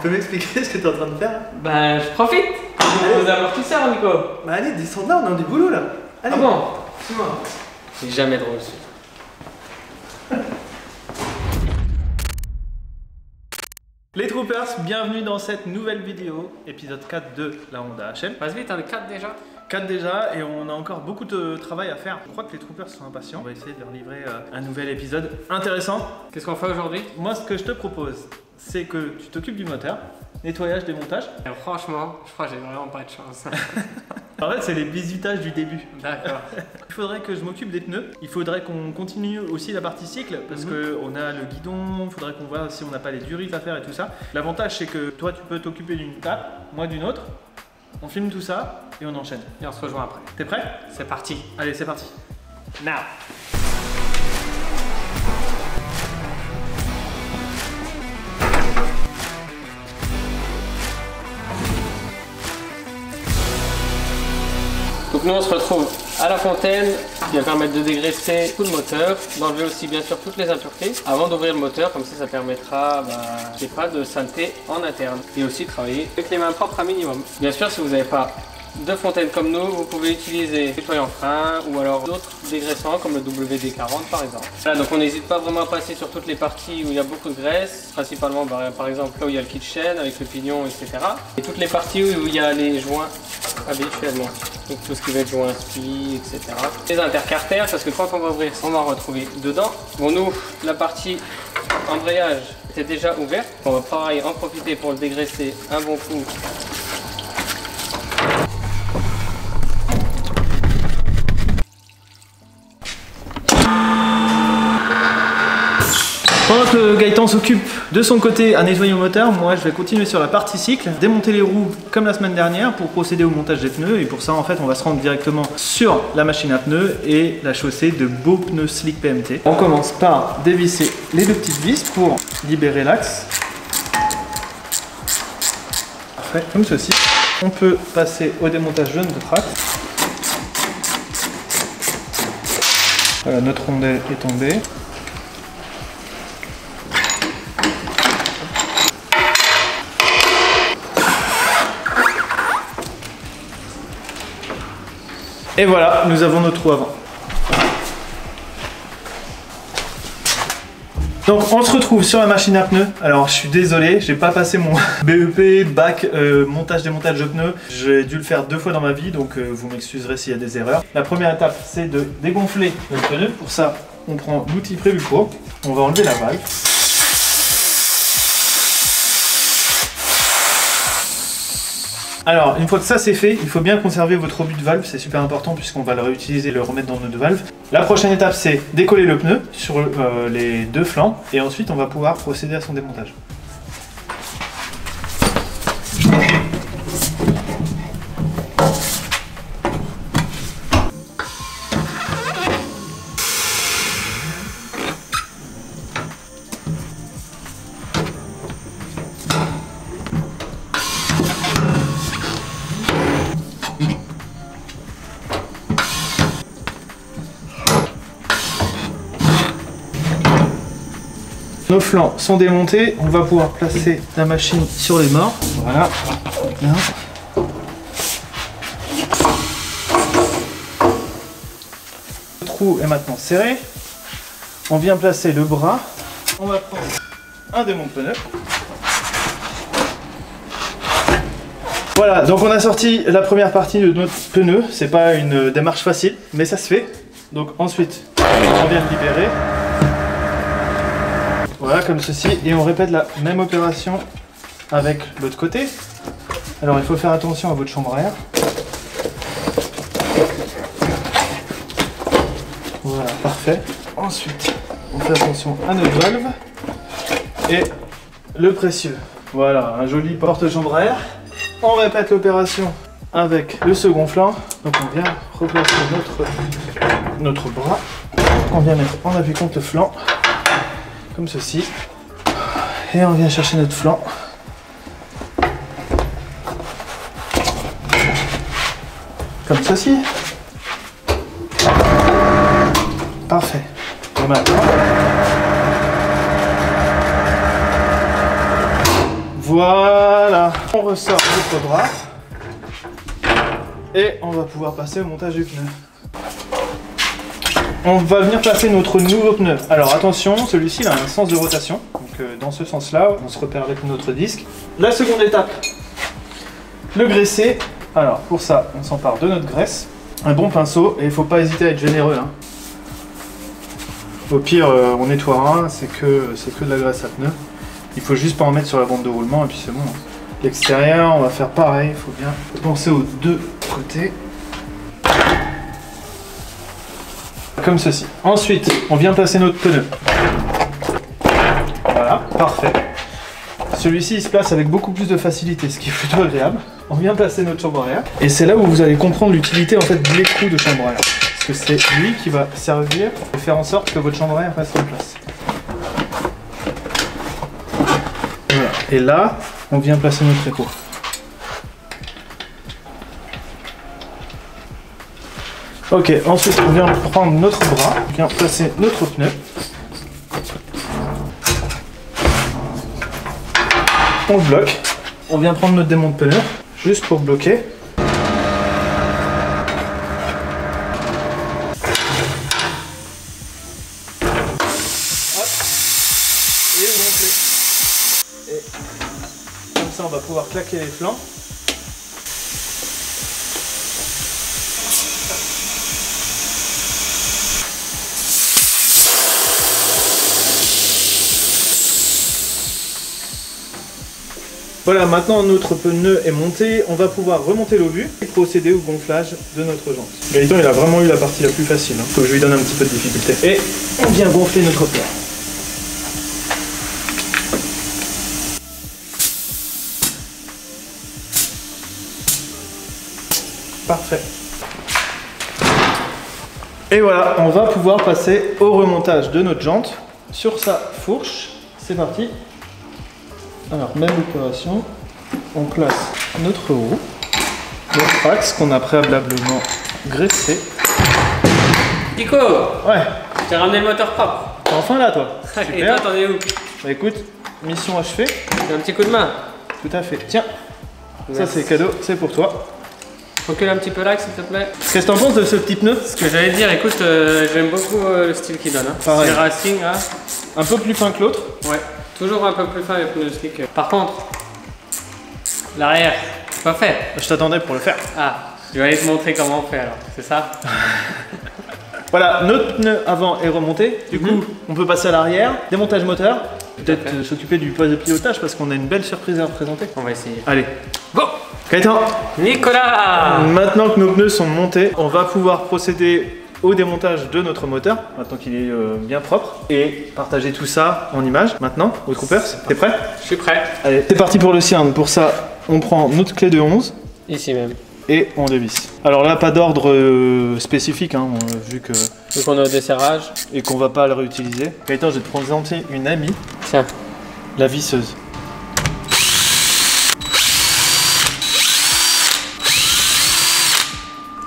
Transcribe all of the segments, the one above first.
peux m'expliquer ce que tu es en train de faire? Ben, je profite de vos amortisseurs, Nico. Bah allez, descends de là, on a du boulot là. Allez. Ah bon? Suis-moi. C'est jamais drôle, celui-là. Les troopers, bienvenue dans cette nouvelle vidéo, épisode 4 de la Honda HM. Passe vite, on est 4 déjà. 4 déjà, et on a encore beaucoup de travail à faire. Je crois que les troopers sont impatients. On va essayer de leur livrer un nouvel épisode intéressant. Qu'est-ce qu'on fait aujourd'hui? Moi, ce que je te propose, c'est que tu t'occupes du moteur, nettoyage, démontage. Franchement, je crois que j'ai vraiment pas de chance. En fait, c'est les bisutages du début. D'accord. Il faudrait que je m'occupe des pneus. Il faudrait qu'on continue aussi la partie cycle parce qu'on a le guidon. Il faudrait qu'on voit si on n'a pas les durites à faire et tout ça. L'avantage, c'est que toi, tu peux t'occuper d'une tape, moi d'une autre. On filme tout ça et on enchaîne. Et on se rejoint après. T'es prêt? C'est parti. Allez, c'est parti. Now. Donc nous on se retrouve à la fontaine qui va permettre de dégraisser tout le moteur, d'enlever aussi bien sûr toutes les impuretés avant d'ouvrir le moteur, comme ça permettra qu'il n'y ait pas de saleté en interne et aussi travailler avec les mains propres à minimum. Bien sûr si vous n'avez pas de fontaine comme nous, vous pouvez utiliser nettoyant frein ou alors d'autres dégraissants comme le WD-40 par exemple. Voilà, donc on n'hésite pas vraiment à passer sur toutes les parties où il y a beaucoup de graisse, principalement par exemple là où il y a le kit chaîne avec le pignon etc. Et toutes les parties où il y a les joints habituellement. Donc tout ce qui va être joint spi, etc. Les intercarters, parce que quand on va ouvrir, on va en retrouver dedans. Bon nous, la partie embrayage était déjà ouverte. On va pareil en profiter pour le dégraisser un bon coup. Pendant que Gaëtan s'occupe de son côté à nettoyer le moteur, moi je vais continuer sur la partie cycle, démonter les roues comme la semaine dernière pour procéder au montage des pneus. Et pour ça en fait on va se rendre directement sur la machine à pneus et la chausser de beaux pneus slick PMT. On commence par dévisser les deux petites vis pour libérer l'axe. Parfait, comme ceci. On peut passer au démontage jaune de track. Voilà, notre rondelle est tombée. Et voilà, nous avons notre roue avant. Donc on se retrouve sur la machine à pneus. Alors je suis désolé, j'ai pas passé mon BEP, bac, montage démontage de pneus. J'ai dû le faire 2 fois dans ma vie, donc vous m'excuserez s'il y a des erreurs. La première étape, c'est de dégonfler le pneu. Pour ça, on prend l'outil prévu pour. On va enlever la valve. Alors, une fois que ça c'est fait, il faut bien conserver votre obus de valve, c'est super important puisqu'on va le réutiliser et le remettre dans notre valve. La prochaine étape c'est décoller le pneu sur les deux flancs et ensuite on va pouvoir procéder à son démontage. Nos flancs sont démontés, on va pouvoir placer la machine sur les morts. Voilà. Bien. Le trou est maintenant serré. On vient placer le bras. On va prendre un démonte-pneu. Voilà, donc on a sorti la première partie de notre pneu. C'est pas une démarche facile, mais ça se fait. Donc ensuite, on vient le libérer. Voilà, comme ceci, et on répète la même opération avec l'autre côté. Alors il faut faire attention à votre chambre à air. Voilà, parfait. Ensuite, on fait attention à notre valve et le précieux. Voilà, un joli porte-chambre à air. On répète l'opération avec le second flanc. Donc on vient replacer notre bras. On vient mettre en appui contre le flanc. Comme ceci, et on vient chercher notre flanc. Comme ceci. Parfait. Et maintenant, Voilà. On ressort notre bras. Et on va pouvoir passer au montage du pneu. On va venir placer notre nouveau pneu. Alors attention, celui-ci il a un sens de rotation. Donc dans ce sens-là, on se repère avec notre disque. La seconde étape, le graisser. Alors pour ça, on s'empare de notre graisse. Un bon pinceau, et il ne faut pas hésiter à être généreux. Hein. Au pire, on nettoiera, c'est que de la graisse à pneu. Il faut juste pas en mettre sur la bande de roulement et puis c'est bon. L'extérieur, on va faire pareil, il faut bien penser aux deux côtés. Comme ceci. Ensuite, on vient placer notre pneu. Voilà, parfait. Celui-ci, il se place avec beaucoup plus de facilité, ce qui est plutôt agréable. On vient placer notre chambre à air. Et c'est là où vous allez comprendre l'utilité en fait de l'écrou de chambre à air. Parce que c'est lui qui va servir de faire en sorte que votre chambre à air reste en place. Voilà. Et là, on vient placer notre écrou. Ok, ensuite on vient prendre notre bras, on vient placer notre pneu. On le bloque. On vient prendre notre démonte pneu, juste pour bloquer. Hop. Et gonfler. Et comme ça on va pouvoir claquer les flancs. Voilà, maintenant notre pneu est monté, on va pouvoir remonter l'obus et procéder au gonflage de notre jante. Gaëtan il a vraiment eu la partie la plus facile, faut que je lui donne un petit peu de difficulté. Et on vient gonfler notre pneu. Parfait. Et voilà, on va pouvoir passer au remontage de notre jante sur sa fourche. C'est parti. Alors, même opération, on place notre roue, notre axe qu'on a préalablement graissé. Nico, Ouais. j'ai ramené le moteur propre. T'es enfin là, toi. Et toi, t'en es où? Bah écoute, mission achevée. J'ai un petit coup de main. Tout à fait. Tiens, Merci. ça c'est cadeau, c'est pour toi. Recule un petit peu l'axe, s'il te plaît. Qu'est-ce que t'en penses de ce petit pneu? Ce que j'allais dire, écoute, j'aime beaucoup le style qu'il donne. Hein. Pareil. C'est Racing, là. Un peu plus fin que l'autre. Ouais, toujours un peu plus fin les pneus slick. Par contre, l'arrière, c'est pas fait. Je t'attendais pour le faire. Ah, je vais aller te montrer comment on fait alors, c'est ça? Voilà, notre pneu avant est remonté. Du coup, on peut passer à l'arrière. Démontage moteur. Peut-être s'occuper du poste de pilotage parce qu'on a une belle surprise à représenter. On va essayer. Allez, Go! Gaëtan. Nicolas! Maintenant que nos pneus sont montés, on va pouvoir procéder au démontage de notre moteur, maintenant qu'il est bien propre, et partager tout ça en images. Maintenant, au Troopers, t'es prêt? Je suis prêt. Allez, c'est parti pour le cylindre. Pour ça, on prend notre clé de 11 Ici même. et on dévisse. Alors là, pas d'ordre spécifique, hein, vu que Donc on est au desserrage. et qu'on va pas le réutiliser. Gaëtan, je vais te présenter une amie, Tiens. la visseuse.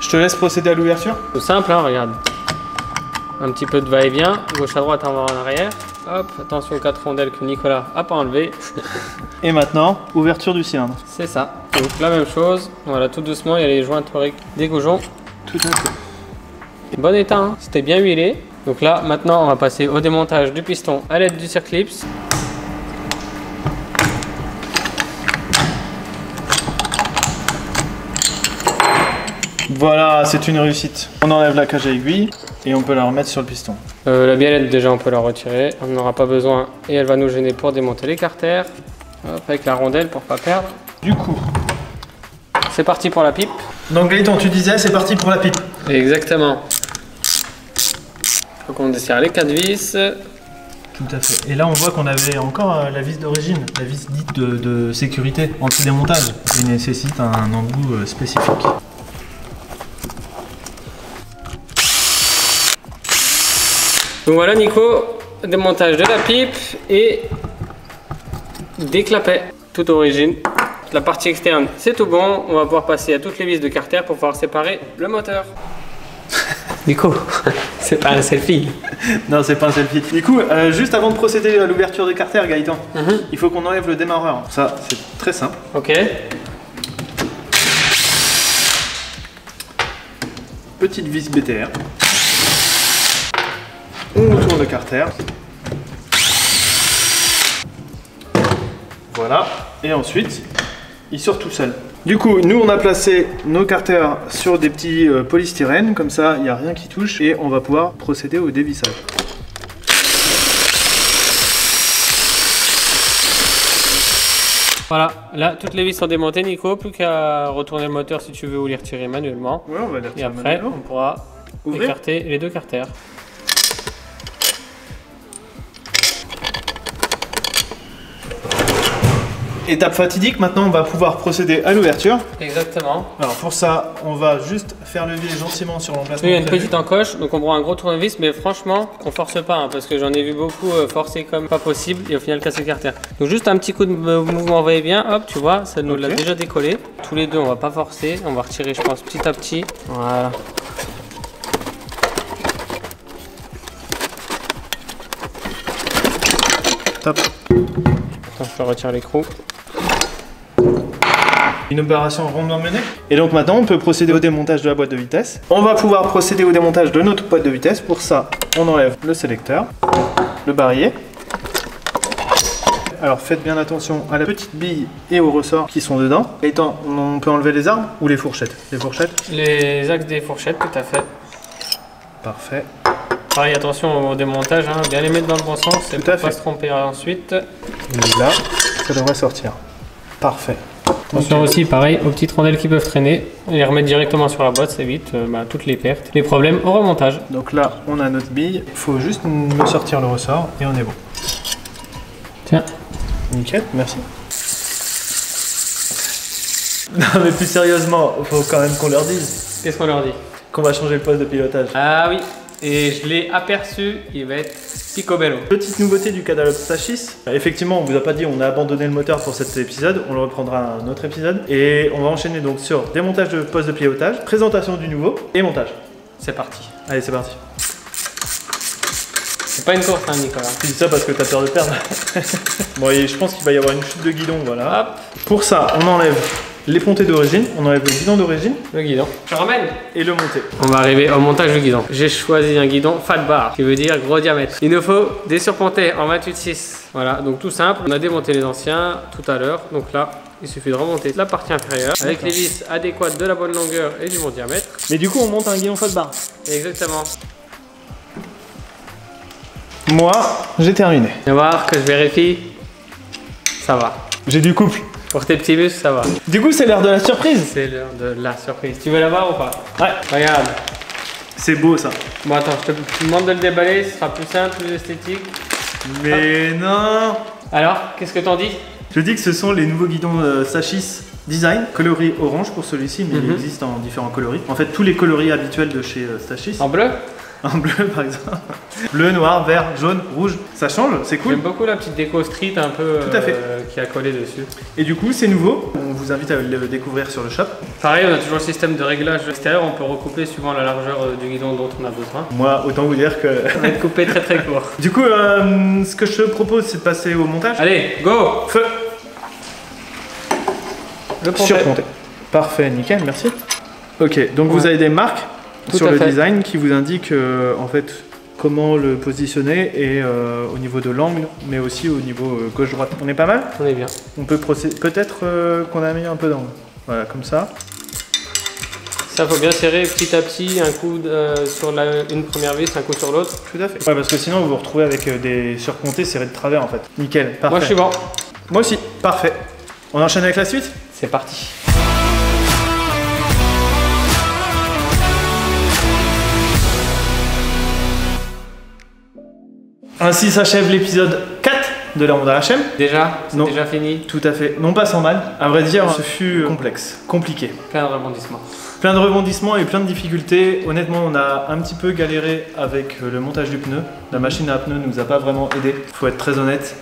Je te laisse procéder à l'ouverture. Tout simple, hein, regarde. Un petit peu de va-et-vient, gauche à droite, avant en arrière. Hop, attention aux 4 rondelles que Nicolas a pas enlevé. Et maintenant, ouverture du cylindre. C'est ça. Donc la même chose, voilà, tout doucement, il y a les joints toriques des goujons. Tout à fait. Bon état, hein, c'était bien huilé. Donc là, maintenant, on va passer au démontage du piston à l'aide du circlips. Voilà, c'est une réussite. On enlève la cage à aiguille et on peut la remettre sur le piston. La biellette, déjà, on peut la retirer. On n'en aura pas besoin et elle va nous gêner pour démonter les carters. Hop, avec la rondelle pour pas perdre. Du coup, C'est parti pour la pipe. donc Gaëtan, tu disais, c'est parti pour la pipe. Exactement. Faut qu'on desserre les 4 vis. Tout à fait. Et là, on voit qu'on avait encore la vis d'origine, la vis dite de sécurité anti-démontage, qui nécessite un embout spécifique. Donc voilà Nico, démontage de la pipe et des clapets, toute origine. La partie externe, c'est tout bon. On va pouvoir passer à toutes les vis de carter pour pouvoir séparer le moteur. Nico, C'est pas un selfie. Non, c'est pas un selfie. Du coup, juste avant de procéder à l'ouverture des carters, Gaëtan, il faut qu'on enlève le démarreur. Ça, c'est très simple. Ok. Petite vis BTR. On retourne le carter. Voilà. Et ensuite, il sort tout seul. Du coup, nous on a placé nos carters sur des petits polystyrènes, comme ça il n'y a rien qui touche et on va pouvoir procéder au dévissage. Voilà, là toutes les vis sont démontées, Nico, plus qu'à retourner le moteur si tu veux ou les retirer manuellement. Ouais, on va les retirer et après, manuellement. on pourra écarter les deux carters. Étape fatidique, maintenant on va pouvoir procéder à l'ouverture. Exactement. Alors pour ça, on va juste faire levier gentiment sur l'emplacement. Il y a une petite encoche, donc on prend un gros tournevis, mais franchement, on force pas, hein, parce que j'en ai vu beaucoup forcer comme pas possible et au final casser le carter. Donc juste un petit coup de mouvement va-et-vient, hop, tu vois, ça nous l'a déjà décollé. Tous les deux, on va pas forcer, on va retirer, je pense, petit à petit. Voilà. Top. Attends, je retire l'écrou. Une opération rondement menée. Et donc maintenant on peut procéder au démontage de la boîte de vitesse. On va pouvoir procéder au démontage de notre boîte de vitesse. Pour ça, on enlève le sélecteur, le barillet. Alors faites bien attention à la petite bille et au ressort qui sont dedans. Et on peut enlever les armes ou les fourchettes? Les fourchettes. Les axes des fourchettes, tout à fait. Parfait. Pareil, attention au démontage, hein, bien les mettre dans le bon sens, c'est pour pas se tromper ensuite. Là, ça devrait sortir. Parfait. Attention aussi, pareil, aux petites rondelles qui peuvent traîner, les remettre directement sur la boîte, ça évite toutes les pertes, les problèmes au remontage. Donc là, on a notre bille, il faut juste me sortir le ressort et on est bon. Tiens. Nickel, merci. Non mais plus sérieusement, il faut quand même qu'on leur dise. Qu'est-ce qu'on leur dit? Qu'on va changer le poste de pilotage. Ah oui, et je l'ai aperçu, il va être picobello. Petite nouveauté du catalogue Stachys. Effectivement, on vous a pas dit, on a abandonné le moteur pour cet épisode, on le reprendra à un autre épisode. Et on va enchaîner donc sur démontage de poste de pilotage, présentation du nouveau et montage. C'est parti. Allez, c'est parti. C'est pas une course, hein, Nicolas. Tu dis ça parce que t'as peur de perdre. Bon, et je pense qu'il va y avoir une chute de guidon, voilà. Hop. Pour ça, on enlève les pontées d'origine, on enlève le guidon d'origine. Le guidon. Je ramène. Et le monté. On va arriver au montage du guidon. J'ai choisi un guidon fat bar, qui veut dire gros diamètre. Il nous faut des surpontés en 28,6. Voilà, donc tout simple. On a démonté les anciens tout à l'heure. Donc là, il suffit de remonter la partie inférieure avec les vis adéquates de la bonne longueur et du bon diamètre. Mais du coup, on monte un guidon fat bar. Exactement. Moi, j'ai terminé. On va voir que je vérifie. Ça va. J'ai du couple. Pour tes petits muscles, ça va. Du coup, c'est l'heure de la surprise. C'est l'heure de la surprise. Tu veux la voir ou pas? Ouais. Regarde. C'est beau ça. Bon, attends, je te demande de le déballer. Ce sera plus simple, plus esthétique. Mais non. Alors, qu'est-ce que t'en dis? Je dis que ce sont les nouveaux guidons Stachys Design, coloris orange pour celui-ci, mais il existe en différents coloris. En fait, tous les coloris habituels de chez Stachys. En bleu? En bleu par exemple. Bleu, noir, vert, jaune, rouge. Ça change, c'est cool. J'aime beaucoup la petite déco street un peu Tout à fait. qui a collé dessus. Et du coup, c'est nouveau. On vous invite à le découvrir sur le shop. Pareil, on a toujours le système de réglage extérieur. On peut recouper suivant la largeur du guidon dont on a besoin. Moi, autant vous dire que... On va être coupé très très court. Du coup, ce que je te propose, c'est de passer au montage. Allez, go! Feu. Le pontet. Surponté. Parfait, nickel, merci. Ok, donc vous avez des marques Tout sur à le fait. design qui vous indiquent en fait comment le positionner et au niveau de l'angle, mais aussi au niveau gauche-droite. On est pas mal? On est bien. On peut procéder. Peut-être qu'on a mis un peu d'angle. Voilà, comme ça. Ça, faut bien serrer petit à petit, un coup sur une première vis, un coup sur l'autre. Tout à fait. Ouais, parce que sinon vous vous retrouvez avec des surpontés serrés de travers en fait. Nickel, parfait. Moi, je suis bon. Moi aussi, parfait. On enchaîne avec la suite? C'est parti. Ainsi s'achève l'épisode 4 de la Ronde à la chaîne. Déjà? C'est Non. déjà fini? Tout à fait. Non pas sans mal. À vrai dire, ce fut complexe, compliqué. Plein de rebondissements. Plein de rebondissements et plein de difficultés. Honnêtement, on a un petit peu galéré avec le montage du pneu. La machine à pneu nous a pas vraiment aidé. Faut être très honnête.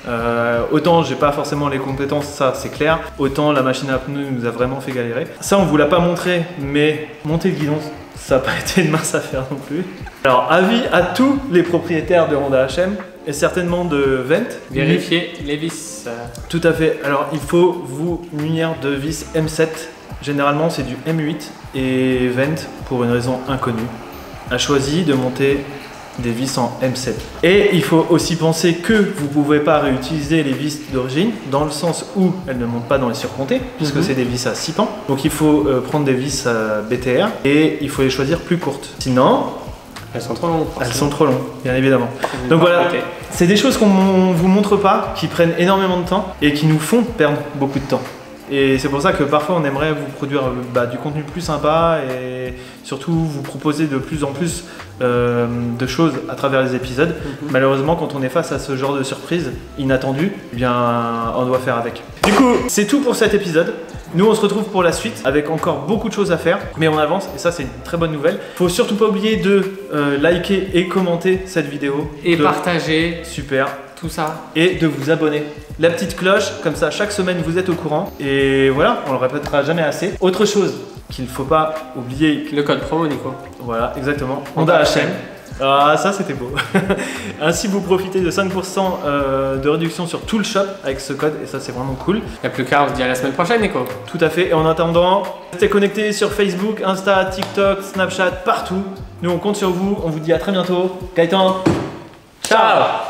Autant j'ai pas forcément les compétences, ça c'est clair. Autant la machine à pneu nous a vraiment fait galérer. Ça, on vous l'a pas montré, mais monter le guidon, Ça n'a pas été une mince affaire non plus. Alors, avis à tous les propriétaires de Honda HM et certainement de Vent. Vérifiez les vis. Tout à fait. Alors, il faut vous munir de vis M7. Généralement, c'est du M8 et Vent, pour une raison inconnue, a choisi de monter des vis en M7. Et il faut aussi penser que vous ne pouvez pas réutiliser les vis d'origine dans le sens où elles ne montent pas dans les surmontés puisque c'est des vis à 6 pans. Donc il faut prendre des vis à BTR et il faut les choisir plus courtes. Sinon, elles sont trop longues. Elles sont trop longues, bien évidemment. Donc voilà, c'est des choses qu'on vous montre pas, qui prennent énormément de temps et qui nous font perdre beaucoup de temps. Et c'est pour ça que parfois on aimerait vous produire du contenu plus sympa et surtout vous proposer de plus en plus de choses à travers les épisodes. Malheureusement, quand on est face à ce genre de surprise inattendue, eh bien on doit faire avec. Du coup, c'est tout pour cet épisode. Nous on se retrouve pour la suite avec encore beaucoup de choses à faire, mais on avance et ça c'est une très bonne nouvelle. Faut surtout pas oublier de liker et commenter cette vidéo. Et partager. Super. Tout ça. Et de vous abonner. La petite cloche, comme ça chaque semaine vous êtes au courant. Et voilà, on le répétera jamais assez. Autre chose qu'il ne faut pas oublier. Le code promo Nico. Voilà, exactement. Honda HM. Ah, ça c'était beau. Ainsi vous profitez de 5% de réduction sur tout le shop avec ce code et ça c'est vraiment cool. Il n'y a plus qu'à, on se dit à la semaine prochaine Nico. Tout à fait, et en attendant, restez connectés sur Facebook, Insta, TikTok, Snapchat, partout. Nous on compte sur vous, on vous dit à très bientôt. Gaëtan, ciao.